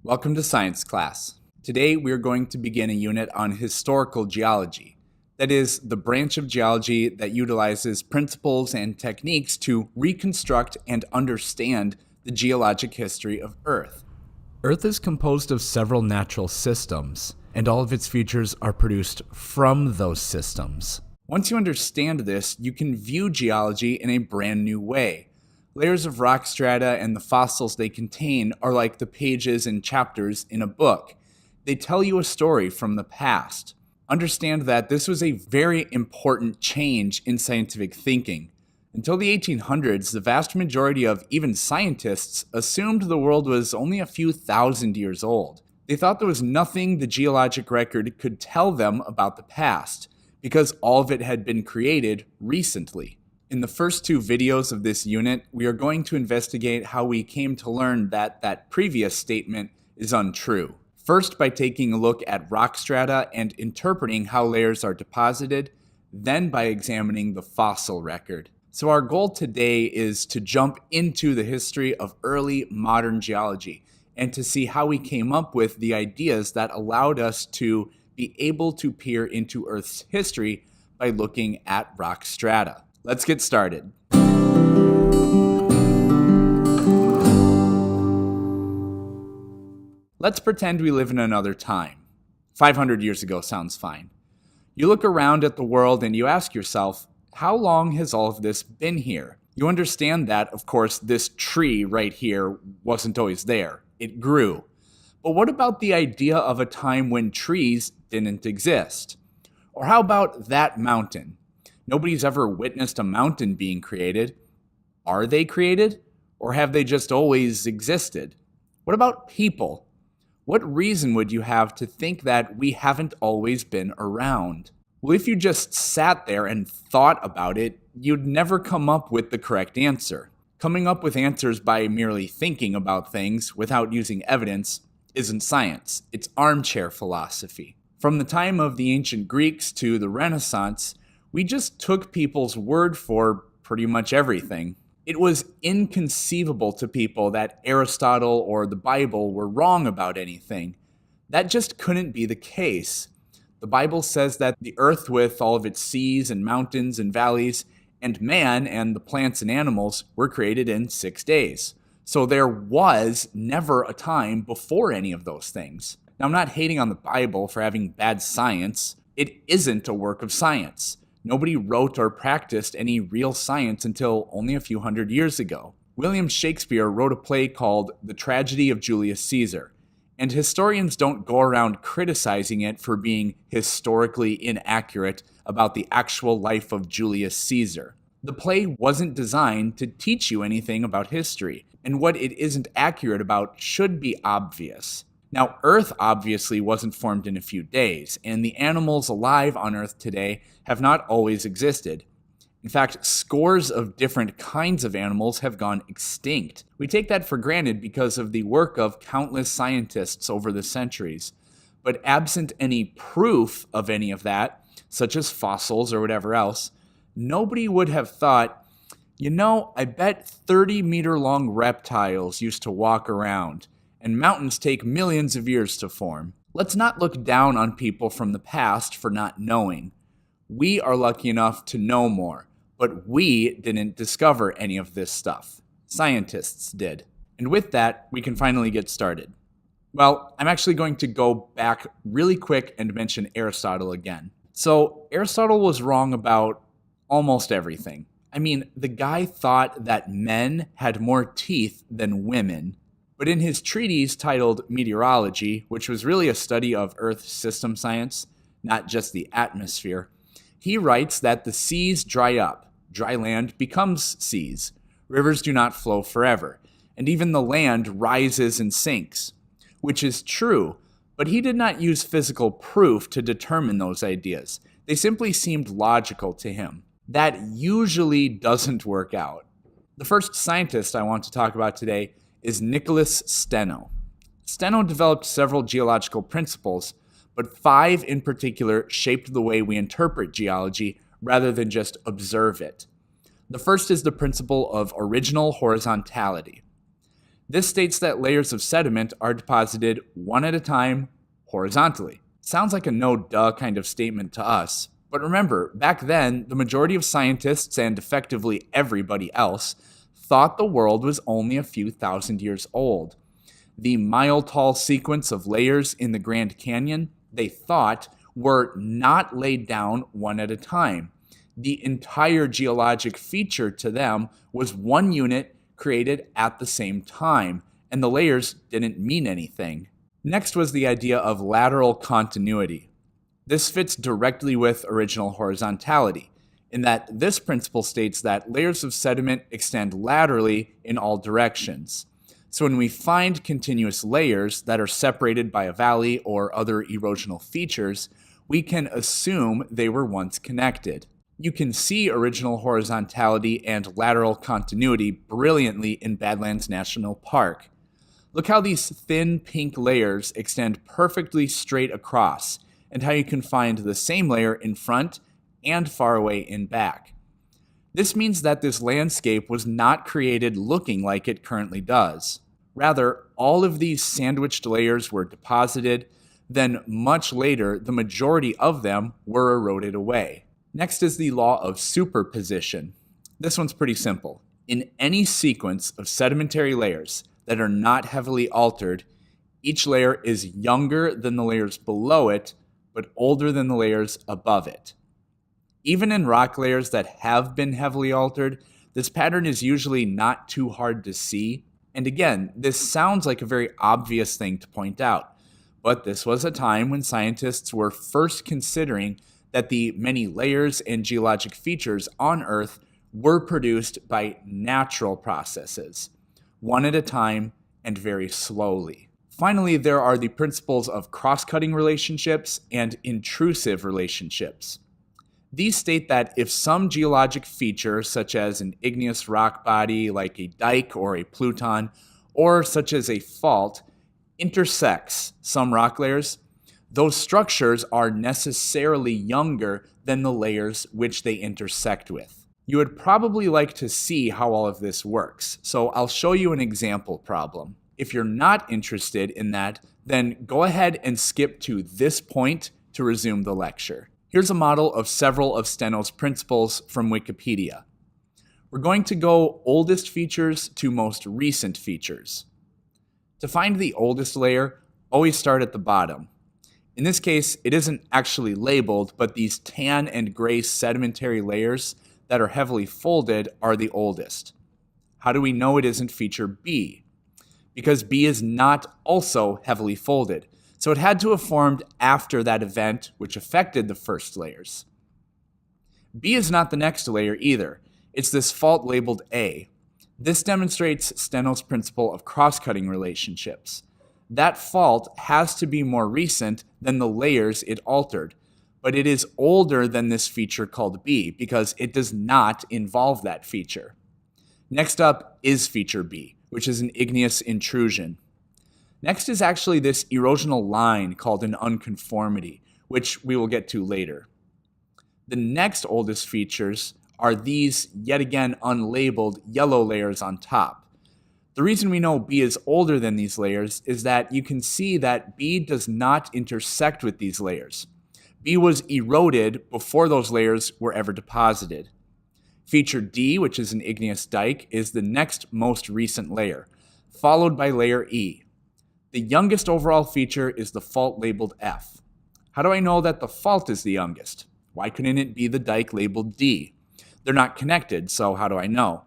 Welcome to science class. Today we are going to begin a unit on historical geology. That is, the branch of geology that utilizes principles and techniques to reconstruct and understand the geologic history of Earth. Earth is composed of several natural systems, and all of its features are produced from those systems. Once you understand this, you can view geology in a brand new way. Layers of rock strata and the fossils they contain are like the pages and chapters in a book. They tell you a story from the past. Understand that this was a very important change in scientific thinking. Until the 1800s, the vast majority of even scientists assumed the world was only a few thousand years old. They thought there was nothing the geologic record could tell them about the past, because all of it had been created recently. In the first two videos of this unit, we are going to investigate how we came to learn that that previous statement is untrue. First, by taking a look at rock strata and interpreting how layers are deposited, then by examining the fossil record. So our goal today is to jump into the history of early modern geology and to see how we came up with the ideas that allowed us to be able to peer into Earth's history by looking at rock strata. Let's get started. Let's pretend we live in another time. 500 years ago sounds fine. You look around at the world and you ask yourself, how long has all of this been here? You understand that, of course, this tree right here wasn't always there. It grew. But what about the idea of a time when trees didn't exist? Or how about that mountain? Nobody's ever witnessed a mountain being created. Are they created? Or have they just always existed? What about people? What reason would you have to think that we haven't always been around? Well, if you just sat there and thought about it, you'd never come up with the correct answer. Coming up with answers by merely thinking about things without using evidence isn't science. It's armchair philosophy. From the time of the ancient Greeks to the Renaissance, we just took people's word for pretty much everything. It was inconceivable to people that Aristotle or the Bible were wrong about anything. That just couldn't be the case. The Bible says that the earth with all of its seas and mountains and valleys and man and the plants and animals were created in 6 days. So there was never a time before any of those things. Now, I'm not hating on the Bible for having bad science. It isn't a work of science. Nobody wrote or practiced any real science until only a few hundred years ago. William Shakespeare wrote a play called The Tragedy of Julius Caesar, and historians don't go around criticizing it for being historically inaccurate about the actual life of Julius Caesar. The play wasn't designed to teach you anything about history, and what it isn't accurate about should be obvious. Now, Earth obviously wasn't formed in a few days, and the animals alive on Earth today have not always existed. In fact, scores of different kinds of animals have gone extinct. We take that for granted because of the work of countless scientists over the centuries. But absent any proof of any of that, such as fossils or whatever else, nobody would have thought, I bet 30-meter-long reptiles used to walk around, and mountains take millions of years to form. Let's not look down on people from the past for not knowing. We are lucky enough to know more, but we didn't discover any of this stuff. Scientists did. And with that, we can finally get started. Well, I'm actually going to go back really quick and mention Aristotle again. So, Aristotle was wrong about almost everything. I mean, the guy thought that men had more teeth than women. But in his treatise titled Meteorology, which was really a study of Earth's system science, not just the atmosphere, he writes that the seas dry up, dry land becomes seas, rivers do not flow forever, and even the land rises and sinks, which is true, but he did not use physical proof to determine those ideas. They simply seemed logical to him. That usually doesn't work out. The first scientist I want to talk about today is Nicholas Steno. Steno developed several geological principles, but 5 in particular shaped the way we interpret geology rather than just observe it. The first is the principle of original horizontality. This states that layers of sediment are deposited one at a time horizontally. Sounds like a no-duh kind of statement to us, but remember, back then, the majority of scientists and effectively everybody else thought the world was only a few thousand years old. The mile-tall sequence of layers in the Grand Canyon, they thought, were not laid down one at a time. The entire geologic feature to them was one unit created at the same time, and the layers didn't mean anything. Next was the idea of lateral continuity. This fits directly with original horizontality, in that this principle states that layers of sediment extend laterally in all directions. So when we find continuous layers that are separated by a valley or other erosional features, we can assume they were once connected. You can see original horizontality and lateral continuity brilliantly in Badlands National Park. Look how these thin pink layers extend perfectly straight across, and how you can find the same layer in front and far away in back. This means that this landscape was not created looking like it currently does. Rather, all of these sandwiched layers were deposited, then much later, the majority of them were eroded away. Next is the law of superposition. This one's pretty simple. In any sequence of sedimentary layers that are not heavily altered, each layer is younger than the layers below it, but older than the layers above it. Even in rock layers that have been heavily altered, this pattern is usually not too hard to see. And again, this sounds like a very obvious thing to point out, but this was a time when scientists were first considering that the many layers and geologic features on Earth were produced by natural processes, one at a time and very slowly. Finally, there are the principles of cross-cutting relationships and intrusive relationships. These state that if some geologic feature, such as an igneous rock body like a dike or a pluton, or such as a fault, intersects some rock layers, those structures are necessarily younger than the layers which they intersect with. You would probably like to see how all of this works, so I'll show you an example problem. If you're not interested in that, then go ahead and skip to this point to resume the lecture. Here's a model of several of Steno's principles from Wikipedia. We're going to go oldest features to most recent features. To find the oldest layer, always start at the bottom. In this case, it isn't actually labeled, but these tan and gray sedimentary layers that are heavily folded are the oldest. How do we know it isn't feature B? Because B is not also heavily folded, so it had to have formed after that event which affected the first layers. B is not the next layer either. It's this fault labeled A. This demonstrates Steno's principle of cross-cutting relationships. That fault has to be more recent than the layers it altered, but it is older than this feature called B because it does not involve that feature. Next up is feature B, which is an igneous intrusion. Next is actually this erosional line called an unconformity, which we will get to later. The next oldest features are these, yet again unlabeled, yellow layers on top. The reason we know B is older than these layers is that you can see that B does not intersect with these layers. B was eroded before those layers were ever deposited. Feature D, which is an igneous dike, is the next most recent layer, followed by layer E. The youngest overall feature is the fault labeled F. How do I know that the fault is the youngest? Why couldn't it be the dike labeled D? They're not connected, so how do I know?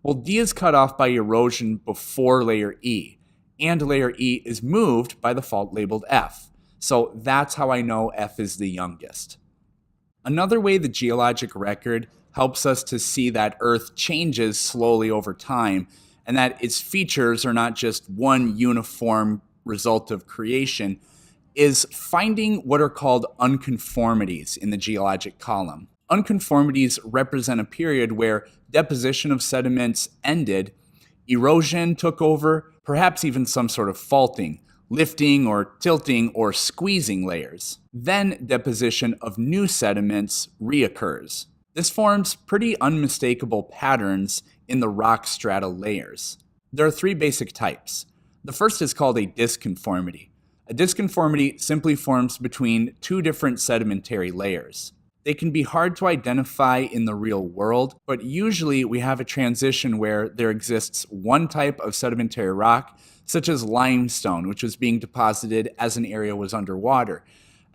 Well, D is cut off by erosion before layer E, and layer E is moved by the fault labeled F. So that's how I know F is the youngest. Another way the geologic record helps us to see that Earth changes slowly over time, and that its features are not just one uniform result of creation, is finding what are called unconformities in the geologic column. Unconformities represent a period where deposition of sediments ended, erosion took over, perhaps even some sort of faulting, lifting or tilting or squeezing layers. Then deposition of new sediments reoccurs. This forms pretty unmistakable patterns in the rock strata layers. There are three basic types. The first is called a disconformity. A disconformity simply forms between two different sedimentary layers. They can be hard to identify in the real world, but usually we have a transition where there exists one type of sedimentary rock, such as limestone, which was being deposited as an area was underwater.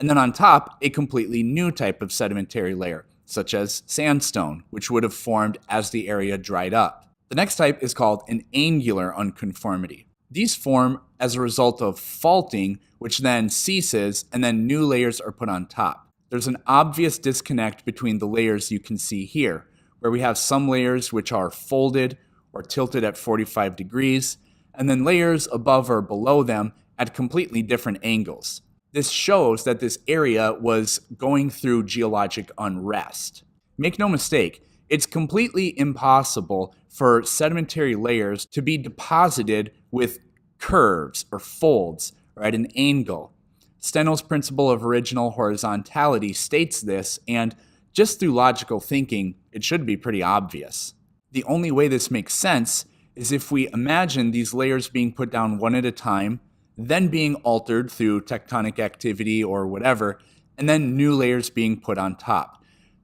And then on top, a completely new type of sedimentary layer, such as sandstone, which would have formed as the area dried up. The next type is called an angular unconformity. These form as a result of faulting, which then ceases, and then new layers are put on top. There's an obvious disconnect between the layers you can see here, where we have some layers which are folded or tilted at 45 degrees, and then layers above or below them at completely different angles. This shows that this area was going through geologic unrest. Make no mistake, it's completely impossible for sedimentary layers to be deposited with curves or folds or at an angle. Steno's principle of original horizontality states this, and just through logical thinking, it should be pretty obvious. The only way this makes sense is if we imagine these layers being put down one at a time, then being altered through tectonic activity or whatever, and then new layers being put on top.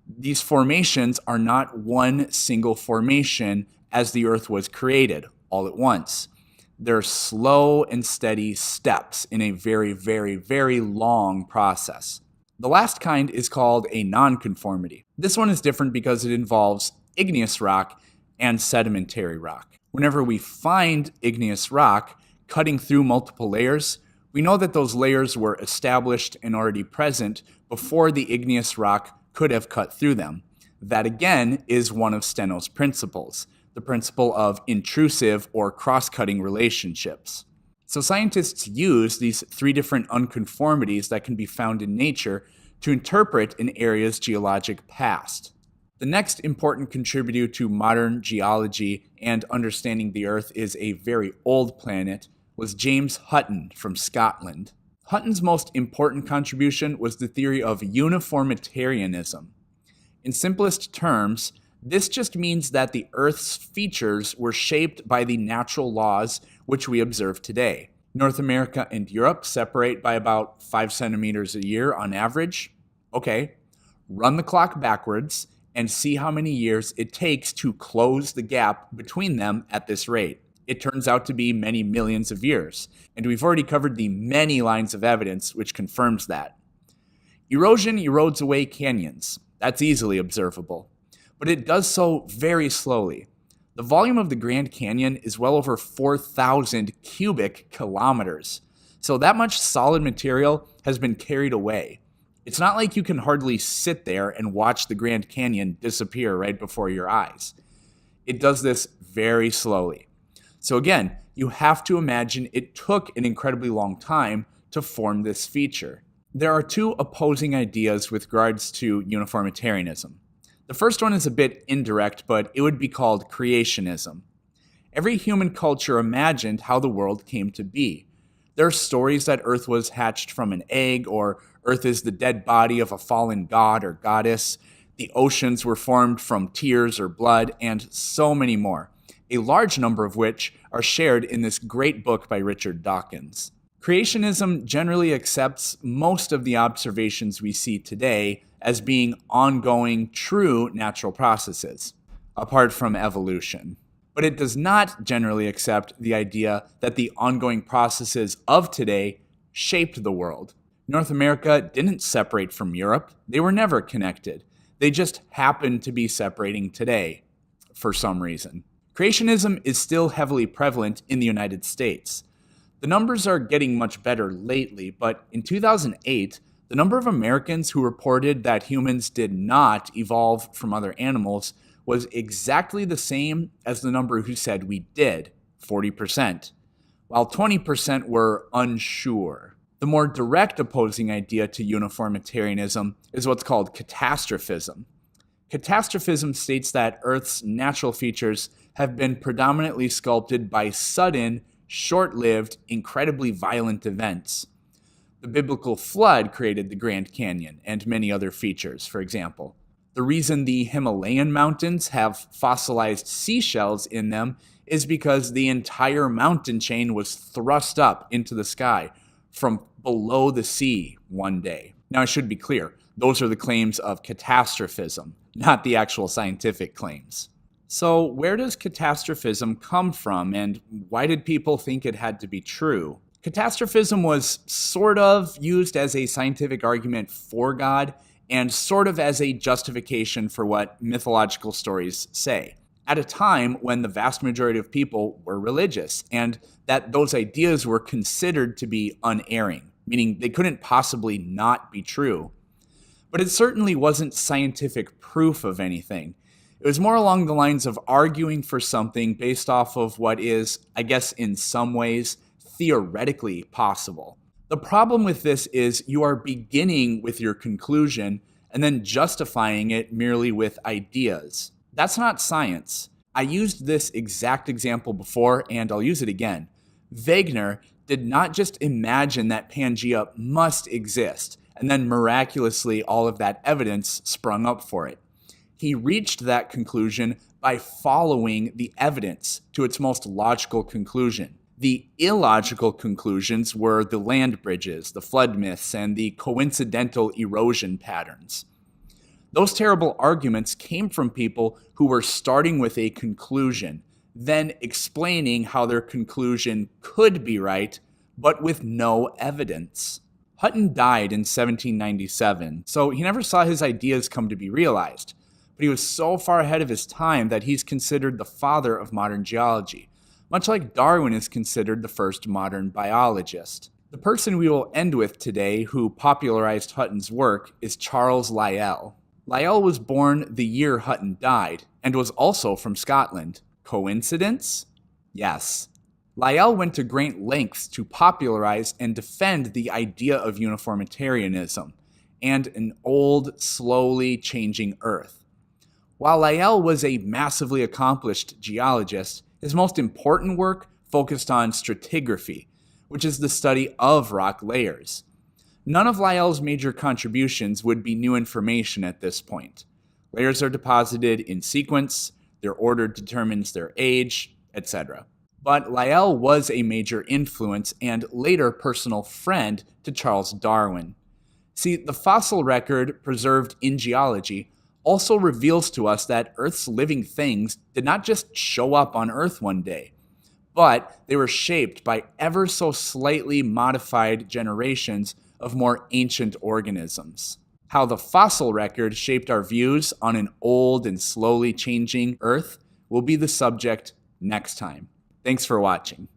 These formations are not one single formation as the Earth was created all at once. They're slow and steady steps in a very, very, very long process. The last kind is called a nonconformity. This one is different because it involves igneous rock and sedimentary rock. Whenever we find igneous rock cutting through multiple layers, we know that those layers were established and already present before the igneous rock could have cut through them. That again is one of Steno's principles, the principle of intrusive or cross-cutting relationships. So scientists use these three different unconformities that can be found in nature to interpret an area's geologic past. The next important contributor to modern geology and understanding the Earth is a very old planet was James Hutton from Scotland. Hutton's most important contribution was the theory of uniformitarianism. In simplest terms, this just means that the Earth's features were shaped by the natural laws which we observe today. North America and Europe separate by about 5 centimeters a year on average. Okay, run the clock backwards and see how many years it takes to close the gap between them at this rate. It turns out to be many millions of years, and we've already covered the many lines of evidence which confirms that. Erosion erodes away canyons. That's easily observable, but it does so very slowly. The volume of the Grand Canyon is well over 4,000 cubic kilometers, so that much solid material has been carried away. It's not like you can hardly sit there and watch the Grand Canyon disappear right before your eyes. It does this very slowly. So again, you have to imagine it took an incredibly long time to form this feature. There are two opposing ideas with regards to uniformitarianism. The first one is a bit indirect, but it would be called creationism. Every human culture imagined how the world came to be. There are stories that Earth was hatched from an egg, or Earth is the dead body of a fallen god or goddess. The oceans were formed from tears or blood, and so many more, a large number of which are shared in this great book by Richard Dawkins. Creationism generally accepts most of the observations we see today as being ongoing, true natural processes, apart from evolution. But it does not generally accept the idea that the ongoing processes of today shaped the world. North America didn't separate from Europe. They were never connected. They just happened to be separating today for some reason. Creationism is still heavily prevalent in the United States. The numbers are getting much better lately, but in 2008, the number of Americans who reported that humans did not evolve from other animals was exactly the same as the number who said we did, 40%, while 20% were unsure. The more direct opposing idea to uniformitarianism is what's called catastrophism. Catastrophism states that Earth's natural features have been predominantly sculpted by sudden, short-lived, incredibly violent events. The biblical flood created the Grand Canyon and many other features, for example. The reason the Himalayan mountains have fossilized seashells in them is because the entire mountain chain was thrust up into the sky from below the sea one day. Now, I should be clear, those are the claims of catastrophism, not the actual scientific claims. So, where does catastrophism come from, and why did people think it had to be true? Catastrophism was sort of used as a scientific argument for God and sort of as a justification for what mythological stories say, at a time when the vast majority of people were religious, and that those ideas were considered to be unerring, meaning they couldn't possibly not be true. But it certainly wasn't scientific proof of anything. It was more along the lines of arguing for something based off of what is, I guess in some ways, theoretically possible. The problem with this is you are beginning with your conclusion and then justifying it merely with ideas. That's not science. I used this exact example before, and I'll use it again. Wegener did not just imagine that Pangea must exist, and then miraculously all of that evidence sprung up for it. He reached that conclusion by following the evidence to its most logical conclusion. The illogical conclusions were the land bridges, the flood myths, and the coincidental erosion patterns. Those terrible arguments came from people who were starting with a conclusion, then explaining how their conclusion could be right, but with no evidence. Hutton died in 1797, so he never saw his ideas come to be realized, but he was so far ahead of his time that he's considered the father of modern geology, much like Darwin is considered the first modern biologist. The person we will end with today who popularized Hutton's work is Charles Lyell. Lyell was born the year Hutton died, and was also from Scotland. Coincidence? Yes. Lyell went to great lengths to popularize and defend the idea of uniformitarianism, and an old, slowly changing Earth. While Lyell was a massively accomplished geologist, his most important work focused on stratigraphy, which is the study of rock layers. None of Lyell's major contributions would be new information at this point. Layers are deposited in sequence, their order determines their age, etc. But Lyell was a major influence and later personal friend to Charles Darwin. See, the fossil record preserved in geology also reveals to us that Earth's living things did not just show up on Earth one day, but they were shaped by ever so slightly modified generations of more ancient organisms. How the fossil record shaped our views on an old and slowly changing Earth will be the subject next time. Thanks for watching.